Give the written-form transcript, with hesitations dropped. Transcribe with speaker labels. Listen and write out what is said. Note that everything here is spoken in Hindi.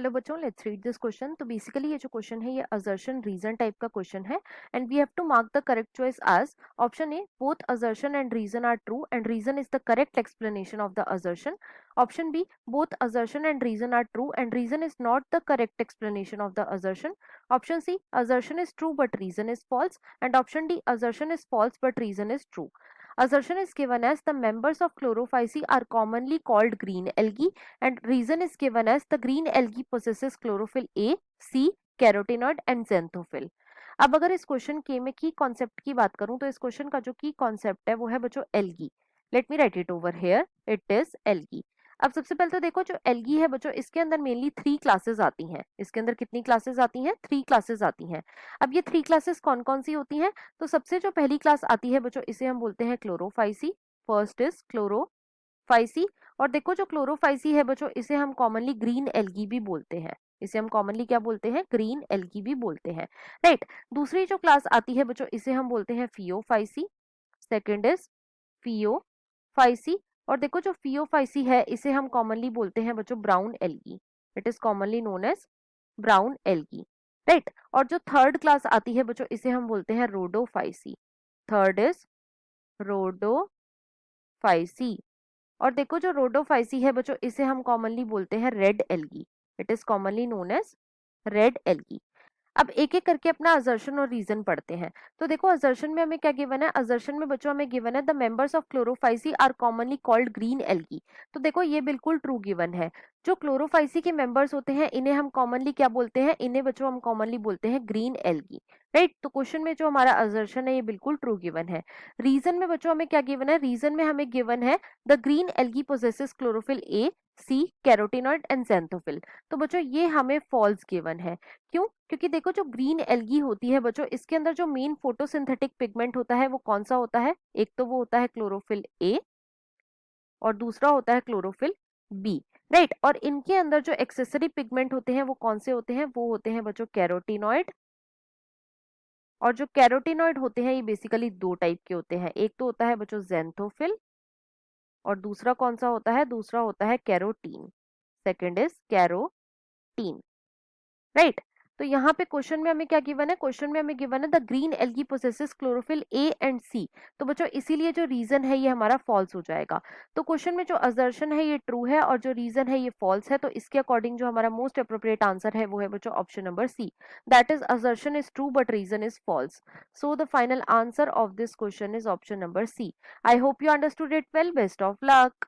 Speaker 1: हेलो बच्चों, लेट्स रीड दिस क्वेश्चन। तो बेसिकली ये जो क्वेश्चन है ये असर्शन रीजन टाइप का क्वेश्चन है and we have to mark the correct choice as option A both assertion and reason are true and reason is the correct explanation of the assertion. Option B both assertion and reason are true and reason is not the correct explanation of the assertion. Option C assertion is true but reason is false and option D assertion is false but reason is true. Assertion is given as the members of chlorophyce are commonly called green algae and reason is given as the green algae possesses chlorophyll A, C, carotenoid and xanthophyll. अब अगर इस क्वेश्चन के में की कॉन्सेप्ट की बात करूं तो इस क्वेश्चन का जो की कॉन्सेप्ट है वो है बच्चों algae. Let me right it over here, it is algae. अब सबसे पहले तो देखो जो एल्गी है बच्चों इसके अंदर मेनली 3 क्लासेस आती हैं। इसके अंदर कितनी क्लासेस आती हैं? 3 क्लासेस आती हैं। अब ये 3 क्लासेस कौन कौन सी होती हैं? तो सबसे जो पहली क्लास आती है बच्चों इसे हम बोलते हैं क्लोरोफाइसी। First is Chlorophyceae. और देखो जो क्लोरोफाइसी है बच्चों इसे हम कॉमनली ग्रीन एल्गी भी बोलते हैं। इसे हम कॉमनली क्या बोलते हैं? ग्रीन एल्गी भी बोलते हैं, राइट। दूसरी जो क्लास आती है बच्चों इसे हम बोलते हैं फियोफाइसी। Second is Phaeophyceae. और देखो जो फियोफाइसी है इसे हम कॉमनली बोलते हैं बच्चों brown algae. It is commonly known as brown algae, right. और जो थर्ड क्लास आती है बच्चों इसे हम बोलते हैं रोडोफाइसी। Third is Rhodophyceae. और देखो जो रोडोफाइसी है बच्चों इसे हम कॉमनली बोलते हैं red algae. It is commonly known as red algae. अब एक एक करके अपना असर्शन और रीजन पढ़ते हैं। तो देखो असर्शन में हमें क्या गिवन है? असर्शन में बच्चों हमें गिवन है the members of chlorophyceae are commonly called green algae. तो देखो ये बिल्कुल ट्रू गिवन है। जो क्लोरोफाइसी के मेंबर्स होते हैं इन्हें हम कॉमनली क्या बोलते हैं? इन्हें बच्चों हम कॉमनली बोलते हैं ग्रीन एल्गी, राइट। तो क्वेश्चन में जो हमारा असर्शन है ये बिल्कुल ट्रू गिवन है। रीजन में बच्चों हमें क्या गिवन है? रीजन में हमें गिवन है the green algae possesses chlorophyll A, C, carotenoid and xanthophyll। तो बच्चों ये हमें फॉल्स गिवन है। क्यों? क्योंकि देखो जो ग्रीन एल्गी होती है बच्चों इसके अंदर जो मेन फोटोसिंथेटिक पिगमेंट होता है वो कौन सा होता है? एक तो वो होता है क्लोरोफिल ए और दूसरा होता है क्लोरोफिल बी, राइट। और इनके अंदर जो एक्सेसरी पिगमेंट होते हैं वो कौन से होते हैं? वो होते हैं बच्चों कैरोटीनॉइड। और जो कैरोटीनॉइड होते हैं ये बेसिकली 2 टाइप के होते हैं। एक तो होता है बच्चों xanthophyll और दूसरा कौन सा होता है? दूसरा होता है carotene. Second is carotene, right. तो यहाँ पे क्वेश्चन में हमें क्या गिवन है? क्वेश्चन में हमें गिवन है the green algae possesses chlorophyll A and C. तो बच्चों इसीलिए जो रीजन है ये हमारा फॉल्स हो जाएगा। तो क्वेश्चन में जो असर्शन है ये ट्रू है और जो रीजन है ये फॉल्स है। तो इसके अकॉर्डिंग जो हमारा मोस्ट अप्रोप्रिएट आंसर है वो है बच्चों option number C, that is assertion is true but reason is false. So the final answer of this question is option number C. I hope you understood it well. Best of luck.